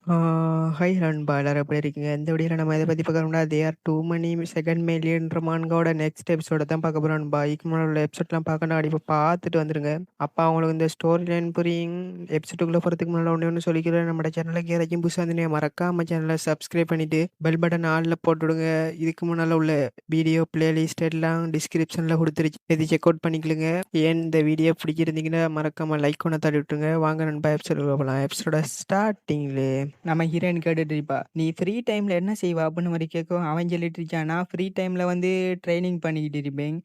ஆ high நண்பா! எல்லாரும் எப்படி இருக்கீங்க? இந்த வீடியோல நம்ம எத பத்தி பார்க்க "they are too many second மில்லியன்ற" மான்காவோட நெக்ஸ்ட் எபிசோட தான் பார்க்க போறோம் நண்பா. இதுக்கு முன்னாடி உள்ள எபிசோட்லாம் பார்க்கணும்னா கண்டிப்பா பார்த்துட்டு வந்துருங்க. அப்ப அவங்களுக்கு இந்த ஸ்டோரி லைன் புரியும். எபிசோடுக்குள்ள போறதுக்கு முன்னாடி ஒண்ணே சொல்லிக்கிறேன். நம்மட சேனலுக்கு யாராச்சும் புதுசா இருந்தீங்கன்னா மறக்காம சேனல சப்ஸ்கிரைப் பண்ணிட்டு, பெல் பட்டன் ஆல்ல போட்டுடுங்க. இதுக்கு முன்னால உள்ள வீடியோ பிளேலிஸ்ட் எல்லாம் டிஸ்கிரிப்ஷன்ல குடுத்துருச்சு. இது செக் அவுட் பண்ணிக்கலுங்க. ஏன் இந்த வீடியோ பிடிச்சிருந்தீங்கன்னா மறக்காம லைக் ஒண்ண தட்டி விட்டுருங்க. வாங்க நண்பா எபிசோடுக்குள்ள போலாம். எபிசோட ஸ்டார்ட்டிங்லே நம்ம ஹீரோயின் கேட்டுட்டு இருப்பா. "நீ ஃப்ரீ டைம்ல என்ன செய்வ?" அப்படின்னு மாரி கேட்கவும், அவன் சொல்லிட்டு இருக்கான், "நான் ஃப்ரீ டைம்ல வந்து ட்ரெய்னிங் பண்ணிக்கிட்டு இருப்பேன்.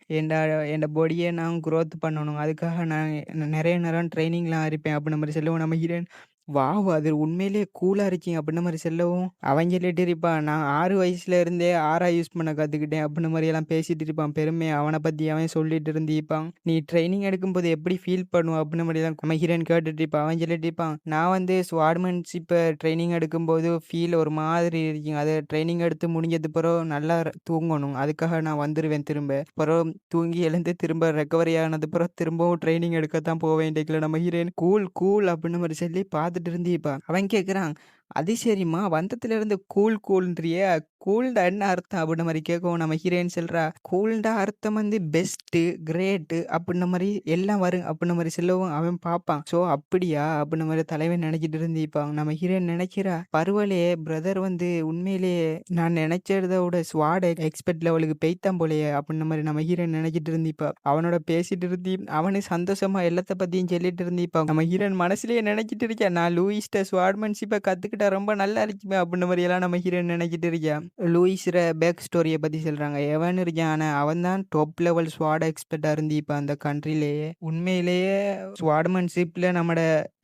என்ட பாடிய நான் குரோத் பண்ணணும். அதுக்காக நான் நெறைய நேரம் ட்ரெய்னிங்லாம் இருப்பேன்." அப்படின்ற மாரி சொல்லவும், நம்ம ஹீரோயின், "வாவ்! அது உண்மையிலேயே கூலா இருக்கீங்க." அப்படின்ற மாரி சொல்லவும், அவன் சொல்லிட்டு இருப்பான், "நான் 6 வயசுல இருந்தே ஆரா யூஸ் பண்ண கத்துக்கிட்டேன்." அப்படின்ற மாரி எல்லாம் பேசிட்டு இருப்பான். பெருமையா அவன பத்தி அவன் சொல்லிட்டு இருந்திருப்பான். "நீ ட்ரெய்னிங் எடுக்கும்போது எப்படி ஃபீல் பண்ணுவ?" அப்படின்ற மாரிலாம் நம்ம ஹீரோயின் கேட்டுட்டு இருப்பா. அவன் சொல்லிட்டு இருப்பான், "நான் வந்து ஸ்வார்ட்மேன்ஷிப்ப ட்ரெய்னிங் எடுக்கும்போது ஃபீல் ஒரு மாதிரி இருக்குங்க. அது ட்ரெய்னிங் எடுத்து முடிஞ்சது பிறகு நல்லா தூங்கணும். அதுக்காக நான் வந்துருவேன் திரும்ப. பிறகு தூங்கி எழுந்து திரும்ப ரெக்கவரி ஆனது பிறகு திரும்பவும் ட்ரெய்னிங் எடுக்கத்தான் போவேன்." இன்றைக்குள்ள நம்ம ஹீரோயின் கூல் கூல் அப்படின்னு மாரி சொல்லி பார்த்துட்டு இருந்திருப்பா. அவன் கேட்குறான், "அது சரிம்மா வந்ததுலேருந்து கூல் கூல்ன்றியே, கூல்டா என்ன அர்த்தம்?" அப்படின்ற மாரி கேட்கவும் நம்ம ஹீரோயின் சொல்றா, "கூல்டா அர்த்தம் வந்து பெஸ்ட்டு, கிரேட்டு அப்படின்ன மாரி எல்லாம் வரும்." அப்படின்ன மாரி சொல்லவும் அவன் பார்ப்பான். "ஸோ அப்படியா?" அப்படின்ன மாரி தலைவன் நெனச்சிட்டு இருந்திருப்பான். நம்ம ஹீரோயின் நெனைக்கிறா, "பரவாயில்லையே பிரதர் வந்து உண்மையிலேயே நான் நெனைச்சத விட ஸ்வாட் எக்ஸ்பெர்ட் லெவலுக்கு போய்த்தான் போலயே." அப்படின்ன மாரி நம்ம ஹீரோயின் நெனச்சிட்டு இருந்திருப்பா. அவனோட பேசிட்டு இருந்தி அவனு சந்தோஷமா எல்லாத்த பத்தியும் சொல்லிட்டு இருந்திருப்பான். நம்ம ஹீரோயின் மனசுலயே நெனச்சிட்டு இருக்கா, "நான் லூயிஸ்ட்ட ஸ்வார்ட்மேன்ஷிப்ப கத்துக்கிட்டா ரொம்ப நல்லா இருக்குமே." அப்படின்ன மாரியெல்லாம் நம்ம ஹீரோயின் நெனச்சிட்டு இருக்கா. லூயிஸ்ற பேக் ஸ்டோரிய பத்தி சொல்றாங்க. எவன் இருக்கான், ஆனா அவன் தான் டாப் லெவல் ஸ்வாட் எக்ஸ்பர்ட்டா இருந்திருப்பான் அந்த கண்ட்ரிலேயே. உண்மையிலேயே ஸ்வார்ட்மேன்ஷிப்ல நம்மட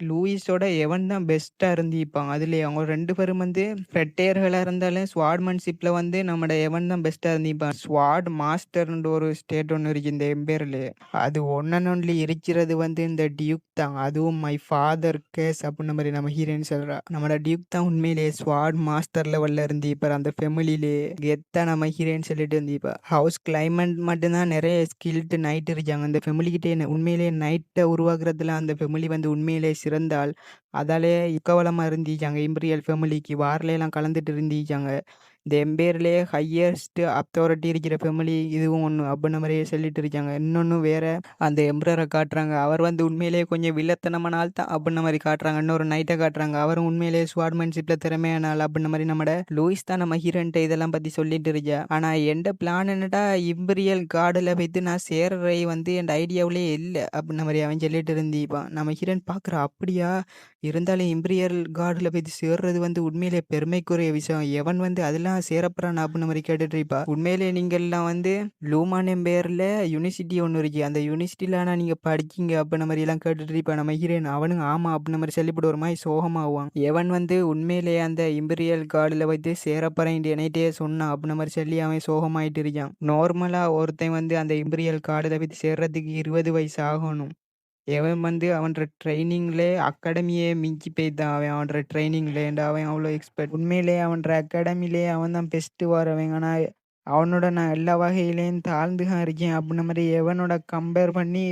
லூயிஸோட எவன் தான் பெஸ்ட்டா இருந்திருப்பான். அதுலயே அவங்க 2 பேரும் வந்து ரெட்டையர்களா இருந்தாலும் ஸ்வார்ட்மேன்ஷிப்ல வந்து நம்மட எவன் தான் பெஸ்ட்டா இருந்திருப்பான். ஸ்வாட் மாஸ்டர்ன்ற ஒரு ஸ்டேட் ஒண்ணு இருக்கு இந்த எம்பையர்லயே. அது ஒன் அண்ட் ஒன்லி இருக்கிறது வந்து இந்த டியூக் தான். அதுவும் மை ஃபாதர் கேஸ் அப்படின்ன மாரி நம்ம ஹீரோயின் சொல்றா. நம்மட டியூக் தான் உண்மையிலேயே ஸ்வாட் மாஸ்டர் லெவல்ல இருந்திருப்பார் அந்த ஃபேமிலியிலேயே. கெத்தா நம்ம ஹீரோயின் சொல்லிட்டு இருந்திருப்பா. ஹவுஸ் கிளைமேட் மட்டும் தான் நெறைய ஸ்கில்டு நைட் இருக்காங்க. அந்த ஃபேமிலி கிட்டயே உண்மையிலேயே நைட்ட உருவாக்குறதுல அந்த ஃபேமிலி வந்து உண்மையிலேயே சிறந்தாள். அதாலேயே இக்கவலமா இருந்திருக்காங்க. இம்பீரியல் ஃபேமிலிக்கு வார்லலாம் கலந்துட்டு இருந்திருக்காங்க. இந்த எம்பையர்லயே ஹையஸ்ட் அத்தாரிட்டி இருக்கிற ஃபேமிலி இதுவும் ஒண்ணு அப்படின்ன மாரியே சொல்லிட்டு இருக்காங்க. இன்னொன்னு வேற அந்த எம்பரர காட்டுறாங்க. அவர் வந்து உண்மையிலேயே கொஞ்சம் வில்லத்தனமான ஆள் தான் அப்படின்ன மாரி காட்டுறாங்க. இன்னொரு நைட்ட காட்டுறாங்க. அவரும் உண்மையிலேயே ஸ்வார்ட்மேன்ஷிப்ல திறமையான ஆள் அப்படின்ன மாரி நம்மட லூயிஸ் தான் நம்ம ஹீரோயின்ட்ட இதெல்லாம் பத்தி சொல்லிட்டு இருக்கா. ஆனா எந்த பிளான் என்னடா இம்பீரியல் கார்டுல போயிட்டு நான் சேர்றது வந்து என் ஐடியாவிலேயே இல்ல அப்படின்ன மாரி அவன் சொல்லிட்டு இருந்திருப்பான். நம்ம ஹீரோயின் பார்க்குறா, அப்படியா? இருந்தாலும் இம்பீரியல் கார்டுல போயிட்டு சேர்றது வந்து உண்மையிலேயே பெருமைக்குரிய விஷயம். எவன் வந்து அதெல்லாம் சேரப்போறான் அப்படின்ன மாரி கேட்டுட்டு இருப்பா. "உண்மையிலேயே நீங்கள்லாம் வந்து லூமான் எம்பையர்ல யூனிவர்சிட்டி ஒண்ணு இருக்கு. அந்த யூனிவர்சிட்டில ஆனா நீங்க படிக்கீங்க." அப்படின்ன மாரிலாம் கேட்டுட்டு இருப்பா நம்ம ஹீரோயின். அவனும் ஆமா அப்படின்ன மாரி சொல்லிப்புட்டு ஒரு மாரி சோகமாவான். எவன் வந்து உண்மையிலேயே அந்த இம்பீரியல் கார்டுல வந்து சேரப்போறேன் என்கிட்டயே சொன்னான் அப்படின்ன மாரி சொல்லி அவன் சோகமாயிட்டு இருக்கான். நார்மலா ஒருத்தன் வந்து அந்த இம்பீரியல் கார்டுல போய் சேர்றதுக்கு 20 வயசு ஆகணும். எவன் வந்து அவன்ற ட்ரெய்னிங்லே அகாடமியே மிஞ்சி போய்த்தான் அவன் அவன்ற ட்ரெய்னிங்லேருந்து அவன் அவ்வளோ எக்ஸ்பெர்ட். உண்மையிலேயே அவன்ற அகாடமிலேயே அவன் தான் பெஸ்ட்டு வரவன். ஆனா அவனோட நான் எல்லா வகையிலேயும் தாழ்ந்து தான் இருக்கேன் அப்படின்ன மாரி எவனோட கம்பேர் பண்ணி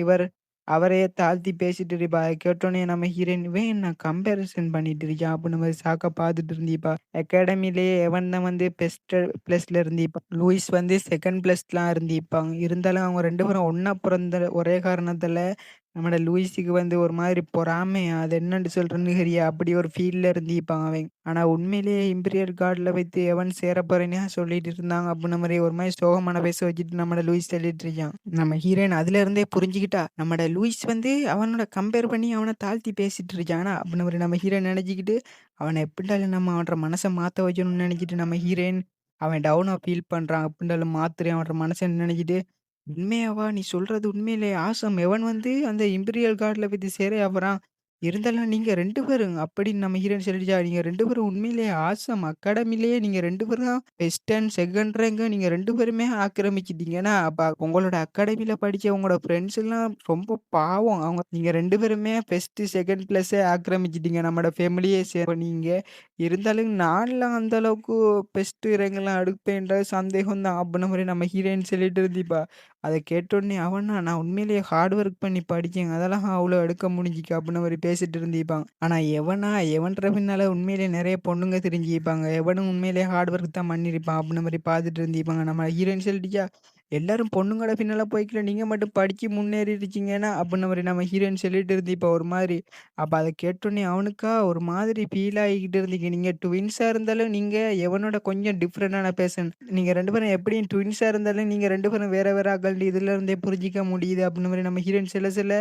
அவரையே தாழ்த்தி பேசிட்டு இருப்பா. அத கேட்டோனே நம்ம ஹீரோயின், "இவன் என்ன கம்பேரிசன் பண்ணிட்டு இருக்கான்?" அப்படின்ன மாரி ஷாக்கா பார்த்துட்டு இருந்திருப்பா. அகாடமிலேயே எவன் தான் வந்து பெஸ்ட்டு பிளேஸ்ல இருந்திருப்பான். லூயிஸ் வந்து 2ண்ட் பிளேஸ்லாம் இருந்திருப்பாங்க. இருந்தாலும் அவங்க 2 பேரும் ஒண்ணா பொறந்த ஒரே காரணத்தால நம்மட லூயிஸுக்கு வந்து ஒரு மாதிரி பொறாமையா, அது என்னன்னு சொல்றேன்னு தெரியல. அப்படி ஒரு ஃபீல்ல இருந்திருப்பான் அவன். ஆனா உண்மையிலேயே இம்பீரியல் கார்டுல வைத்து எவன் சேரப்போறேன்னு சொல்லிட்டு இருந்தாங்க அப்படின்ன மாரி ஒரு மாதிரி சோகமான பேச வச்சுட்டு நம்மட லூயிஸ் சொல்லிட்டு இருக்கான். நம்ம ஹீரோயின் அதுல இருந்தே புரிஞ்சுக்கிட்டா. நம்மட லூயிஸ் வந்து அவனோட கம்பேர் பண்ணி அவன தாழ்த்தி பேசிட்டு இருக்கானா அப்படின்ன மாரி நம்ம ஹீரோயின் நினைச்சுக்கிட்டு, அவன எப்படினாலும் நம்ம அவன்ற மனச மாத்த வைக்கணும்னு நினைச்சிட்டு நம்ம ஹீரோயின் அவன் டவுனா ஃபீல் பண்றான். எப்படினாலும் மாத்துறேன் அவன்ற மனசன்னு நினைச்சிட்டு, "உண்மையாவா? நீ சொல்றது உண்மையிலேயே ஆசம். எவன் வந்து அந்த இம்பீரியல் கார்ட்ல போய்ட்டு சேர போறான். இருந்தாலும் நீங்க 2 பேரும்" அப்படின்னு நம்ம ஹீரோயின் சொல்லிடுச்சா, "நீங்க 2 பேரும் உண்மையிலேயே ஆசம். அகாடமிலேயே நீங்க 2 பேரும் தான் பெஸ்ட் அண்ட் செகண்ட் ரேங்க் நீங்க 2 பேருமே ஆக்கிரமிச்சிட்டீங்கன்னா, அப்ப உங்களோட அகாடமில படிச்ச உங்களோட ஃப்ரெண்ட்ஸ் எல்லாம் ரொம்ப பாவம். அவங்க நீங்க 2 பேருமே ஃபர்ஸ்ட், செகண்ட் பிளேஸே ஆக்கிரமிச்சிட்டீங்க. நம்மோட ஃபேமிலியே பண்ணீங்க. இருந்தாலும் நான்லாம் அந்த அளவுக்கு பெஸ்ட் ரேங்க்லாம் எடுப்பேன்றது சந்தேகம் தான்." அப்படின்ன மாரி நம்ம ஹீரோயின் சொல்லிட்டு இருந்திப்பா. அத கேட்டோனே அவனா நான் உண்மையிலேயே ஹார்ட் ஒர்க் பண்ணி படிச்சேங்க. அதெல்லாம் அவ்வளோ எடுக்க முடிஞ்சுச்சு அப்டின்ன மாரி பேசிட்டு இருந்திருப்பாங்க. ஆனா எவன்ற பின்னால உண்மையிலேயே நெறைய பொண்ணுங்க திரிஞ்சிருப்பாங்க. எவனும் உண்மையிலேயே ஹார்ட் ஒர்க் தான் பண்ணியிருப்பான் அப்டின்ன மாரி பார்த்துட்டு இருந்திருப்பாங்க. நம்ம ஹீரோயின் சொல்லிட்டுச்சா, எல்லாரும் பொண்ணுங்களோட பின்னால போய்க்கல நீங்க மட்டும் படிச்சு முன்னேறிருச்சீங்கன்னா அப்டின்ன மாரி நம்ம ஹீரோயின் சொல்லிட்டு இருந்திருப்பா ஒரு மாரி. அப்ப அத கேட்டோனே அவனுக்கா ஒரு மாதிரி ஃபீல் ஆகிக்கிட்டு இருந்துச்சு. நீங்க ட்வின்ஸா இருந்தாலும் நீங்க எவனோட கொஞ்சம் டிஃபரெண்டான பெர்சன். நீங்க 2 பேரும் எப்படியும் ட்வின்ஸா இருந்தாலும் நீங்க 2 பேரும் வேற வேற ஆட்கள் இதுல இருந்தே புரிஞ்சுக்க முடியுது அப்டின்ற மாரி நம்ம ஹீரோயின் சொல்ல சொல்ல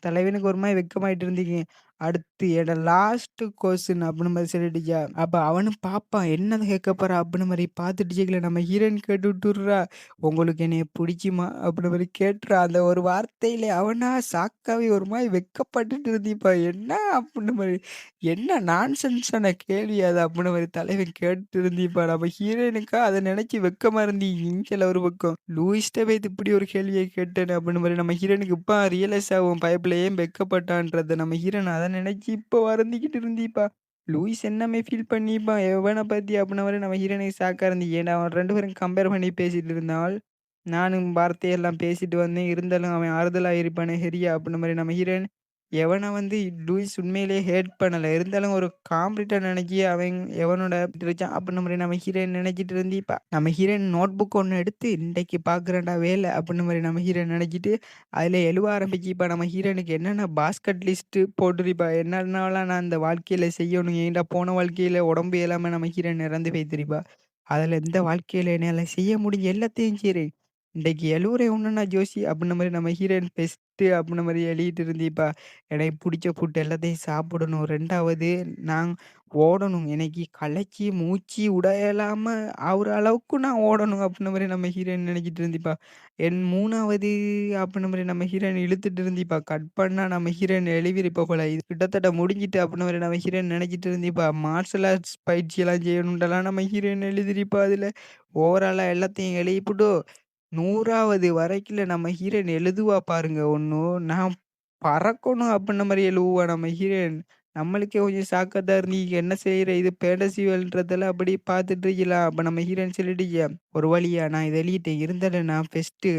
தலைவனுக்கு ஒரு மாரி வெட்கமாயிட்டு இருந்துச்சு. அடுத்து லாஸ்ட் கொஸ்டின் அப்டின்ற மாரி சொல்லிட்டுச்சா. அப்ப அவனும் பாப்பான் என்னத கேட்க போறா அப்டின்ற மாரி பார்த்துட்டு நம்ம ஹீரோயின் கேட்டு விட்டுர்றா. உங்களுக்கு என்னைய புடிக்குமா? அப்டின்ற மாரி கேட்டுறா. அந்த ஒரு வார்த்தையில அவனா ஷாக்காவே ஒரு மாரி வெட்கப்பட்டுட்டு இருந்திருப்பான். என்ன அப்டின்ற மாரி என்ன நான்சென்ஸான கேள்வி அது அப்டின்ற மாரி தலைவன் கேட்டு இருந்திருப்பான். நம்ம ஹீரோயினுக்கா அத நெனச்சு வெட்கமா இருந்துச்சுல ஒரு பக்கம். லூயிஸ்ட்ட போயிட்டு இப்படி ஒரு கேள்விய கேட்டேனே அப்டின்ற மாரி நம்ம ஹீரோயினுக்கு இப்ப ரியலைஸ் ஆகும். பயப்புல ஏன் வெட்கப்பட்டான்றத நம்ம ஹீரோயின் அத நெனச்சு இப்ப வருந்திக்கிட்டு இருந்திருப்பா. லூயிஸ் என்னமே ஃபீல் பண்ணியிருப்பான். எவன பத்தி அப்டின்ன மாரி நம்ம ஹீரோயினுக்கு ஷாக்கா இருந்துச்சு. ஏன்னா அவன் 2 பேரும் கம்பேர் பண்ணி பேசிட்டு இருந்தால். நானும் வார்த்தையெல்லாம் பேசிட்டு வந்தேன். இருந்தாலும் அவன் ஆறுதலா இருப்பானே சரியா அப்டின்ற மாரி நம்ம ஹீரோயின் எவன வந்து லூயிஸ் உண்மையிலேயே ஹேட் பண்ணல. இருந்தாலும் ஒரு காம்படிட்டர் நெனச்சு அவன் எவனோட இருக்கான் அப்டின்ற மாரி நம்ம ஹீரோயின் நெனச்சிட்டு இருந்திருப்பா. நம்ம ஹீரோயின் நோட் புக் ஒண்ணு எடுத்து இன்னைக்கு பார்க்குறேன்டா வேல அப்டின்ற மாரி நம்ம ஹீரோயின் நெனச்சிட்டு, அதுல எழுத ஆரம்பிச்சிருப்பா. நம்ம ஹீரோயினுக்கு என்னென்ன பாஸ்கெட் லிஸ்ட் போட்டுருப்பா. என்னென்னலாம் நான் இந்த வாழ்க்கையில செய்யணும். ஏன்டா போன வாழ்க்கையில உடம்பு இல்லாம நம்ம ஹீரோயின் இறந்து போய்த்திருப்பா. அதுல இந்த வாழ்க்கையில என்னால செய்ய முடிஞ்ச எல்லாத்தையும் செய்றேன். இன்னைக்கு எழுவுறேன் ஒண்ணுன்னா ஜோசி அப்டின்ற மாரி நம்ம ஹீரோயின் பெஸ்ட்டு அப்டின்ற மாரி எழுதிட்டு இருந்திருப்பா. எனக்கு புடிச்ச ஃபுட் எல்லாத்தையும் சாப்பிடணும். 2வது நான் ஓடணும். எனக்கு களைச்சு மூச்சு விட இயலாம ஆவுற அளவுக்கு நான் ஓடணும் அப்டின்ற மாரி நம்ம ஹீரோயின் நெனச்சிட்டு இருந்திருப்பா. 3வது அப்டின்ற மாரி நம்ம ஹீரோயின் இழுத்துட்டு இருந்திருப்பா. கட் பண்ணா நம்ம ஹீரோயின் எழுதியிருப்பா போல. இது கிட்டத்தட்ட முடிஞ்சுட்டு அப்டின்ற மாரி நம்ம ஹீரோயின் நெனச்சிட்டு இருந்திருப்பா. மார்ஷல் ஆர்ட்ஸ் பயிற்சியெல்லாம் செய்யணுன்ட்டுலாம் நம்ம ஹீரோயின் எழுதியிருப்பா அதுல. ஓவராலா எல்லாத்தையும் எழுதிப்புட்டு 100வது வரைக்குல நம்ம ஹீரோயின் எழுதுவா பாருங்க ஒண்ணும். நான் பறக்கணும் அப்டின்ன மாரி எழுவுவா நம்ம ஹீரோயின். நம்மளுக்கே கொஞ்சம் ஷாக்கா தான் இருந்துச்சு. என்ன செய்ற இது ஃபேண்டசி வேர்ல்ட்ன்றதெல்லாம் அப்படியே பார்த்துட்டு இருக்கலாம். அப்ப நம்ம ஹீரோயின் சொல்லிட்டுச்சு, "ஒரு வழியா நான் இத எழுதிட்டேன். இருந்தாலும் நான் ஃபர்ஸ்ட்டு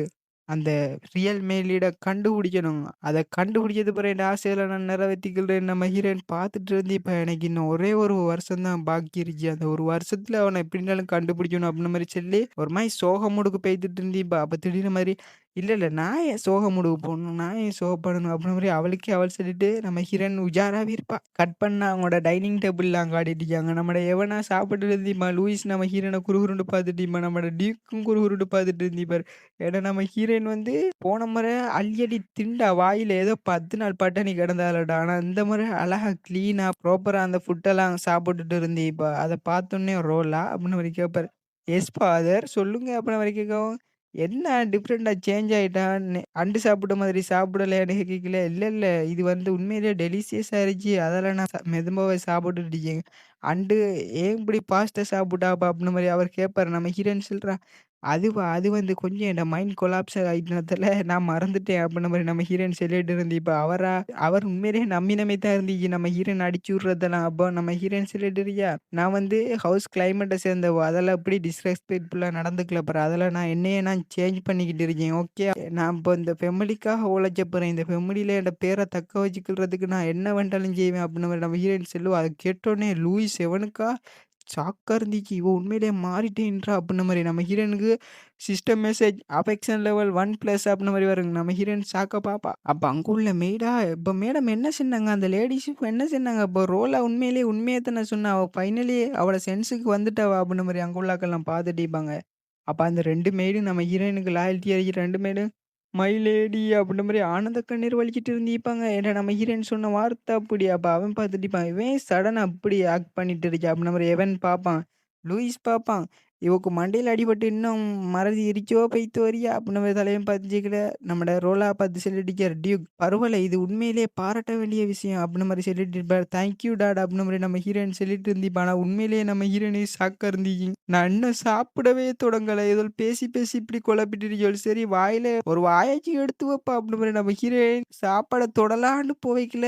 அந்த ரியல் மேல் லீட கண்டுபிடிக்கணும். அத கண்டுபிடிச்சது பிறகு என் ஆசைகள நான் நிறைவேத்திக்கிறேன்." நம்ம ஹீரோயின் பார்த்துட்டு இருந்திருப்பா. எனக்கு இன்னும் ஒரே 1 வருஷம் தான் பாக்கி இருக்கு. அந்த 1 வருஷத்துல அவன எப்படினாலும் கண்டுபிடிக்கணும் அப்டின்ற மாரி சொல்லி, ஒரு மாரி சோக மூடுக்கு போய்த்துட்டு இருந்திருப்பா. அப்ப திடீர்னு மாரி இல்ல, இல்ல. நான் ஏன் சோக மூடுக்கு போணும்? நான் ஏன் சோகப்படணும்? அப்டின்ற மாரி அவளுக்கே அவள் சொல்லிட்டு நம்ம ஹீரோயின் உஜாராவே இருப்பா. கட் பண்ணா அவங்களோட டைனிங் டேபிள்ல அங்க காட்டிட்டுருக்காங்க. நம்மட எவனா சாப்பிட்டு இருந்திருப்பான். லூயிஸ் நம்ம ஹீரோயின குறுகுறுன்னு பார்த்துட்டு இருப்பான். நம்மட டியூக்கும் குறுகுறுன்னு பார்த்துட்டு இருந்திருப்பாரு. ஏன்னா நம்ம ஹீரோயின் வந்து போன முறை அள்ளி திண்டா வாயில ஏதோ 10 நாள் பட்டினி கிடந்தாளடா. ஆனா இந்த முறை அழகா கிளீனா ப்ராப்பரா அந்த ஃபுட்டெல்லாம் சாப்பிட்டுட்டு இருந்திருப்பா. அத பார்த்தோனே ரோலா? அப்டின்னு அவரு கேட்பாரு. எஸ் ஃபாதர் சொல்லுங்க அப்டின்னு அவரு கேட்கவும் என்ன டிஃபரெண்ட்டா சேஞ்ச் ஆயிட்டான்னு, அண்டு சாப்பிட்ட மாதிரி சாப்பிடலையான்னு கேட்கல. இல்ல, இல்ல. இது வந்து உண்மையிலேயே டெலிஷியஸா இருந்துச்சு. அதெல்லாம் நான் மெதுமாவே சாப்பிட்டுட்டு இருக்கேன். அண்டு ஏன் இப்படி ஃபாஸ்ட்டா சாப்பிட்டா அப்டின்ற மாரி அவர் கேட்பாரு. நம்ம ஹீரோயின் சொல்றா, அதுவா? அது வந்து கொஞ்சம் என் மைண்ட் கொலாப்ஸ் ஆயிட்டனால நான் மறந்துட்டேன் அப்டின்ற மாரி நம்ம ஹீரோயின் சொல்லிட்டு இருந்திருப்பா. அவர் உண்மையிலேயே நம்பின மாரி தான் இருந்துச்சு. நம்ம ஹீரோயின் அடிச்சு விடுறதெல்லாம். அப்போ நம்ம ஹீரோயின் சொல்லிட்டு இருக்கா, நான் வந்து ஹவுஸ் கிளைமேட்ட சேர்ந்தவ. அதெல்லாம் இப்படி டிஸ்ரெஸ்பெக்ட்ஃபுல்லா நடந்துக்கல பாரு. அதெல்லாம் என்னையே நான் சேஞ்ச் பண்ணிக்கிட்டு இருக்கேன். ஓகே. நான் இப்போ இந்த ஃபேமிலிக்காக உழைக்க போறேன். இந்த ஃபேமிலில என் பேர தக்க வச்சுக்கிறதுக்கு நான் என்ன வேண்டாலும் செய்வேன் அப்டின்ற மாரி நம்ம ஹீரோயின் சொல்லுவா. அத கேட்டோனே லூயிஸ் எவனுக்கா ஷாக்கா இருந்துச்சு. இவ உண்மையிலேயே மாறிட்டேன்றா அப்டின்ற மாரி. நம்ம ஹீரோயினுக்கு சிஸ்டம் மெசேஜ் அஃபெக்ஷன் லெவல் 1+ அப்டின்ற மாரி வருங்க. நம்ம ஹீரோயின் ஷாக்கா பாப்பா. அப்ப அங்க உள்ள மெய்டா, "இப்ப மேடம் என்ன சொன்னாங்க? அந்த லேடீஸுக்கு என்ன சொன்னாங்க? அப்ப ரோலா உண்மையிலேயே உண்மைய தான சொன்னா? அவ ஃபைனலி அவள சென்ஸுக்கு வந்துட்டாவா?" அப்டின்ற மாரி அங்க உள்ள ஆட்கள்லாம் பார்த்துட்டு இருப்பாங்க. அப்ப அந்த 2 மெய்டும் நம்ம ஹீரோயினுக்கு லாயல்டி அடிக்கிற 2 மெய்டும், "மை லேடி" அப்டின்ற மாரி ஆனந்த கண்ணீர் வலிச்சிட்டு இருந்திருப்பாங்க. ஏன்னா நம்ம ஹீரோயின் சொன்ன வார்த்தை அப்படி. அப்ப அவன் பார்த்துட்டு இருப்பான். இவன் ஏன் சடனா அப்படி ஆக்ட் பண்ணிட்டு இருக்கா? அப்டின்ற மாரி எவன் பார்ப்பான். லூயிஸ் பார்ப்பான். இவக்கு மண்டையில அடிபட்டு இன்னும் மறதி இருக்கோ பைத்து வரியா? அப்டின்ற மாரி தலைவன் பார்த்துச்சுக்கிட, நம்மட ரோலா பார்த்து சொல்லிட்டுருக்காரு, "டியூக் பரவால்ல இது உண்மையிலேயே பாராட்ட வேண்டிய விஷயம்" அப்டின்ற மாரி சொல்லிட்டு இருப்பாரு. "தேங்க் யூ டாட்" அப்டின்ற மாரி நம்ம ஹீரோயின் சொல்லிட்டு இருந்திருப்பா. ஆனா உண்மையிலேயே நம்ம ஹீரோயினுக்கு ஷாக்கா இருந்துச்சு. நான் இன்னும் சாப்பிடவே தொடங்கல. ஏதோ பேசி, பேசி இப்படி குழப்பிட்டு இருக்கீகள். சரி வாயில ஒரு வாயாச்சும் எடுத்து வைப்பா அப்படின்ற மாரி நம்ம ஹீரோயின் சாப்பாட தொடலான்னு போவைக்கல.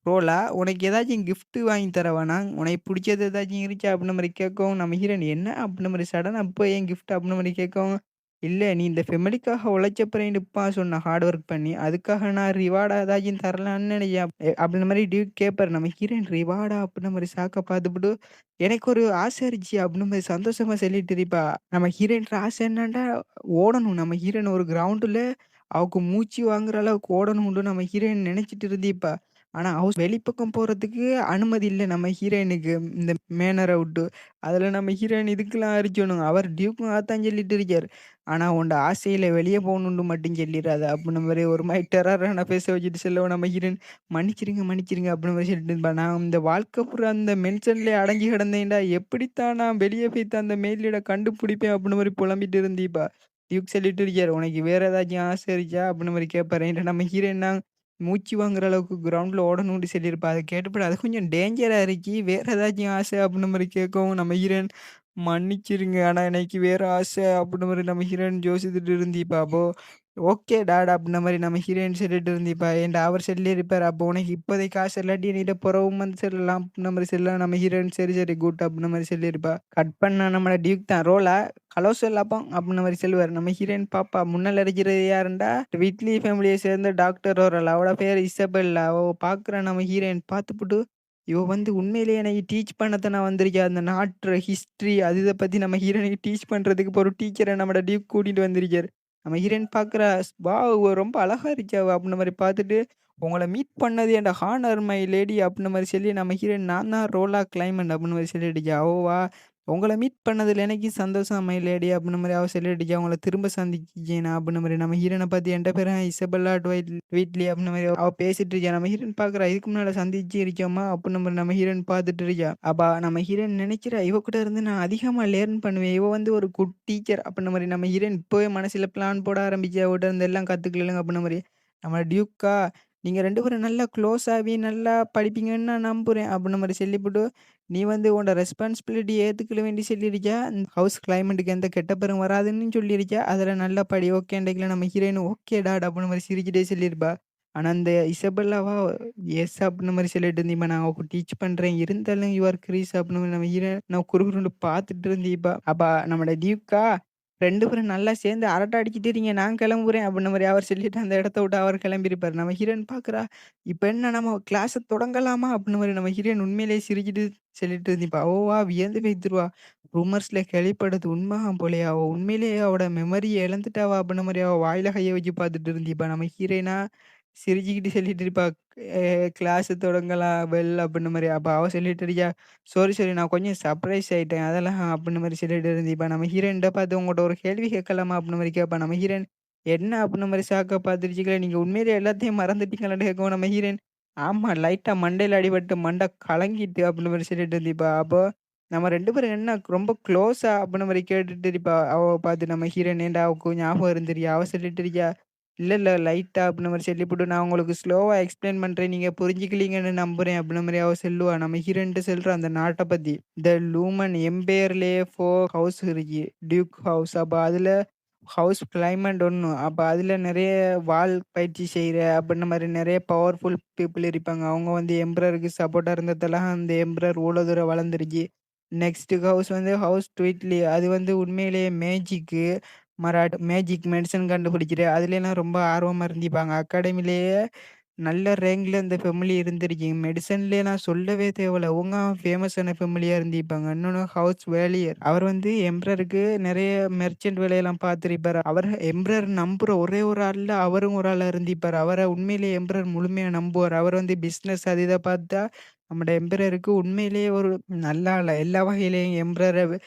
ரோலா உனக்கு ஏதாச்சும் கிஃப்ட் வாங்கி தரவானா? உனக்கு பிடிச்சது ஏதாச்சும் இருக்கா? அப்படின்ற மாரி கேட்கவும், நம்ம ஹீரோயின் என்ன அப்படின்ற மாரி சடனா அப்ப ஏன் கிஃப்ட் அப்படின்ற மாரி கேட்கவும், இல்ல நீ இந்த ஃபெமிலிக்காக உழைச்சப்புறம் இப்பா சொன்ன ஹார்ட் ஒர்க் பண்ணி. அதுக்காக நான் ரிவார்டா ஏதாச்சும் தரலான்னு நெனைச்சேன். அப்படின்ற மாரி டியூக் கேட்பாரு. நம்ம ஹீரோயின் ரிவார்டா அப்படின்ற மாரி ஷாக்கா பார்த்துப்புட்டு, எனக்கு ஒரு ஆசை இருந்துச்சு அப்படின்ற மாரி சந்தோஷமா சொல்லிட்டு இருப்பா. நம்ம ஹீரோயின்ற ஆசை என்னன்னா, ஓடணும். நம்ம ஹீரோயின் ஒரு கிரவுண்டுல அவக்கு மூச்சு வாங்குற அளவுக்கு ஓடணும்னு நம்ம ஹீரோயின் நெனைச்சிட்டு இருந்திப்பா. ஆனா, ஹவுஸ் வெளிப்பக்கம் போறதுக்கு அனுமதி இல்ல நம்ம ஹீரோயினுக்கு. இந்த மேனர விட்டு. அதுல நம்ம ஹீரோயின் இதுக்கெல்லாம் அரிக்கணும். அவர் டியூக்கும் அதான் சொல்லிட்டு இருக்காரு. ஆனா, உன்ட ஆசையில வெளிய போணும்னு மட்டும் சொல்லிறாத! அப்டின்ன மாரி ஒரு மாரி டெரரான ஃபேஸ வச்சுட்டு சொல்லவும் நம்ம ஹீரோயின் மன்னிச்சிருங்க, மன்னிச்சிருங்க அப்டின்ற மாரி சொல்லிட்டு இருப்பா. நான் இந்த வாழ்க்கை பூரா அந்த மென்ஷன்லயே அடங்கி கிடந்தேன்டா! எப்படித்தான் நான் வெளிய போய்த்து அந்த மெயில் லீட கண்டுபிடிப்பேன் அப்டின்ற மாரி புலம்பிட்டு இருந்தீப்பா. டியூக் சொல்லிட்டு இருக்காரு. உனக்கு வேற ஏதாச்சும் ஆசை இருக்கா? அப்டின்ற மாரி கேட்பாரு. என்ட்ட நம்ம ஹீரோயின் தான் மூச்சு வாங்குற அளவுக்கு கிரவுண்ட்ல ஓடணும்னு சொல்லியிருப்பா. அத கேட்டப்ப அது கொஞ்சம் டேஞ்சரா இருக்கு. வேற ஏதாச்சும் ஆசை அப்டின்ற மாரி கேட்கவும் நம்ம ஹீரோயின் மன்னிச்சிருங்க. ஆனா எனக்கு வேற ஆசை அப்டின்ற மாரி நம்ம ஹீரோயின் யோசிச்சுட்டு இருந்திப்பா. அப்போ ஓகே டாட் அப்டின்ற மாரி நம்ம ஹீரோயின் சொல்லிட்டு இருந்திப்பா. ஏன்டா அவர் சொல்லியிருப்பாரு. அப்போ உனக்கு இப்போதைக்கு காசு இல்லாட்டி என்கிட்ட பிறவும் வந்து சொல்லலாம் அப்டின்ற மாரி சொல்லலாம். நம்ம ஹீரோயின் சரி, சரி குட் அப்டின்ற மாரி சொல்லியிருப்பா. கட் பண்ணா நம்மள டியூக் தான் ரோலா ஹலோ சொல்லப்பா அப்டின்ற மாரி சொல்லுவாரு. நம்ம ஹீரோயின் பாப்பா முன்னால இருக்கிறது யாருண்டா? விட்லி ஃபேமிலிய சேர்ந்த டாக்டர் ஓரல். அவளோட பேரு இசபெல்லா. அவ பார்க்குறா நம்ம ஹீரோயின் பார்த்துப்புட்டு இவ வந்து உண்மையிலேயே எனக்கு டீச் பண்ணத்த நான் வந்திருக்கேன். அந்த நாட்டு ஹிஸ்ட்ரி அது இத பத்தி நம்ம ஹீரோயினுக்கு டீச் பண்றதுக்கு இப்ப ஒரு டீச்சர நம்மட டியூக் கூட்டிட்டு வந்திருக்காரு. நம்ம ஹீரோயின் பார்க்குறா, வாவ்! ரொம்ப அழகா இருக்கா அவ அப்டின்ற மாரி பார்த்துட்டு, உங்கள மீட் பண்ணது என்ட ஹானர் மை லேடி அப்டின்ற மாரி சொல்லி நம்ம ஹீரோயின் நான் தான் ரோலா கிளைமண்ட் அப்டின்ற மாரி சொல்லிட்டுருக்கா. ஓவா! உங்கள மீட் பண்ணதுல எனக்கு சந்தோஷம் மை லேடி அப்டின்ற மாரி அவ சொல்லிட்டுருக்கா. உங்கள திரும்ப சந்திக்கிறேன் அப்டின்ற மாரி நம்ம ஹீரோயின பார்த்து என்ட பேரு இசபெல்லா வீட்லி அப்டின்ற மாரி அவ பேசிட்டு இருக்கா. நம்ம ஹீரோயின் பார்க்குறா, இதுக்கு முன்னால சந்திச்சு இருக்கோமா? அப்டின்ற மாரி நம்ம ஹீரோயின் பார்த்துட்டு இருக்கா. அப்ப நம்ம ஹீரோயின் நெனைக்கிறா, இவ கூட இருந்து நான் அதிகமா லேர்ன் பண்ணுவேன். இவ வந்து ஒரு குட் டீச்சர் அப்டின்ற மாரி நம்ம ஹீரோயின் இப்பவே மனசுல பிளான் போட ஆரம்பிச்சா. அவட்ட இருந்து எல்லாம் கத்துக்கலாம் அப்டின்ற மாரி. நம்ம டியூக்கா, நீங்க 2 பேரும் நல்லா க்ளோஸ் ஆவி நல்லா படிப்பீங்கன்னு நான் நம்புறேன். அப்டின்ற மாரி சொல்லிப்புட்டு, நீ வந்து உன்னோட ரெஸ்பான்சிபிலிட்டி ஏத்துக்க வேண்டி சொல்லியிருக்கா. ஹவுஸ் கிளைமேட்டுக்கு எந்த கெட்ட பேரும் வராதுன்னு சொல்லியிருக்கா. அதுல நல்லா படி ஓகேன்டைக்குல நம்ம ஹீரோயின் ஓகே டாட் அப்டின்ற மாரி சிரிச்சுட்டே சொல்லியிருப்பா. ஆனா, அந்த இசபெல்லாவா எஸ் அப்டின்ற மாரி சொல்லிட்டு இருந்தீப்பா. நான் அவக்கு டீச் பண்றேன். இருந்தாலும் யூ ஆர் கிரீஸ் அப்டின்ற மாரி நம்ம ஹீரோயின் நான் குறுகுறுன்னு பார்த்துட்டு இருந்தீப்பா. அப்ப நம்மட டியூக்கா 2 பேரும் நல்லா சேர்ந்து அரட்டை அடிச்சுட்டு இருங்க. நான் கிளம்புறேன் அப்டின்ற மாரி அவர் சொல்லிட்டு அந்த இடத்த விட்டு அவர் கிளம்பியிருப்பாரு. நம்ம ஹீரோயின் பார்க்குறா, இப்ப என்ன நம்ம கிளாஸ தொடங்கலாமா? அப்டின்ற மாரி நம்ம ஹீரோயின் உண்மையிலேயே சிரிச்சுட்டு சொல்லிட்டு இருந்தீப்பா. ஓவா! வியந்து போய்த்துருவா. ரூமர்ஸ்ல கேள்விப்பட்டது உண்மதான் போலயே! அவ உண்மையிலேயே அவட மெமரிய இழந்துட்டாவா? அப்டின்ற மாரி அவ வாயில கைய வச்சு பார்த்துட்டு இருந்தீப்பா. நம்ம ஹீரோயினா சிரிச்சுக்கிட்டு சொல்லிட்டு இருப்பா. "எ கிளாஸ் தொடங்கலாம் பெல்" அப்டின்ற மாரி. அப்ப அவ சொல்லிட்டு இருக்கா, "சாரி, சாரி நான் கொஞ்சம் சர்ப்ரைஸ் ஆயிட்டேன். அதெல்லாம்" அப்டின்ற மாரி சொல்லிட்டு இருந்தீப்பா. நம்ம ஹீரோயின்ட்ட பார்த்து உங்கட்ட ஒரு கேள்வி கேட்கலாமா? அப்டின்ற மாரி கேட்பா. நம்ம ஹீரோயின் என்ன அப்டின்ற மாரி ஷாக்கா பார்த்துருச்சுங்களே, நீங்க உண்மையிலேயே எல்லாத்தையும் மறந்துட்டீங்களான்னு கேட்கவும் நம்ம ஹீரோயின், ஆமா லைட்டா மண்டையில அடிபட்டு மண்டை கலங்கிட்டு அப்டின்ற மாரி சொல்லிட்டு இருந்தீப்பா. அப்போ நம்ம 2 பேரும் என்ன ரொம்ப க்ளோஸா அப்டின்ற மாரி கேட்டுட்டு இருப்பா. அவ பார்த்து நம்ம ஹீரோயின் ஏன்டா அவக்கு ஞாபகம் இருந்துருக்கா? அவ சொல்லிட்டு இருக்கா, இல்ல, இல்ல. லைட்டா அப்டின்ற மாரி சொல்லிப்புட்டு, நான் உங்களுக்கு ஸ்லோவா எக்ஸ்ப்ளைன் பண்றேன். நீங்க புரிஞ்சுக்கலீங்கன்னு நம்புறேன் அப்டின்ற மாரி அவ சொல்லுவா. நம்ம ஹீரோயின்ட்ட சொல்றா அந்த நாட்ட பத்தி. இந்த லூமன் எம்பையர்லயே 4 ஹவுஸ் இருக்கு. Duke house. அப்ப அதுல ஹவுஸ் கிளைமேட் ஒண்ணு. அப்ப அதுல நெறைய வாள் பயிற்சி செய்ற அப்டின்ற மாரி நெறைய பவர்ஃபுல் பீப்பிள் இருப்பாங்க. அவங்க வந்து எம்பரருக்கு சப்போர்ட்டா இருந்ததால அந்த எம்பரர் இவ்ளோ தூரம் வளர்ந்துருச்சு. நெக்ஸ்ட் ஹவுஸ் வந்து ஹவுஸ் ட்வீட்லி. அது வந்து உண்மையிலேயே மேஜிக்கு மேஜிக் மெடிசின் கண்டுபிடிக்கிற அதுலலாம் ரொம்ப ஆர்வமா இருந்திப்பாங்க. அகாடமிலேயே நல்ல ரேங்க்ல இந்த ஃபேமிலி இருந்திருக்கீங்க. மெடிசின்லயே நான் சொல்லவே தேவையில்ல. அவங்க ஃபேமஸான ஃபேமிலியா இருந்திருப்பாங்க. இன்னொன்னு ஹவுஸ் வேலியர். அவர் வந்து எம்பரருக்கு நெறைய மெர்ச்சன்ட் வேலையெல்லாம் பார்த்திருப்பாரு. அவர் எம்பரர் நம்புற ஒரே ஒரு ஆள்ல அவரும் ஒரு ஆளா இருந்திருப்பாரு. அவர உண்மையிலேயே எம்பரர் முழுமையா நம்புவாரு. அவர் வந்து பிசினஸ் அது இத பார்த்தா நம்மட எம்பரருக்கு உண்மையிலேயே ஒரு நல்ல ஆளா எல்லா வகையிலயும் எம்பரர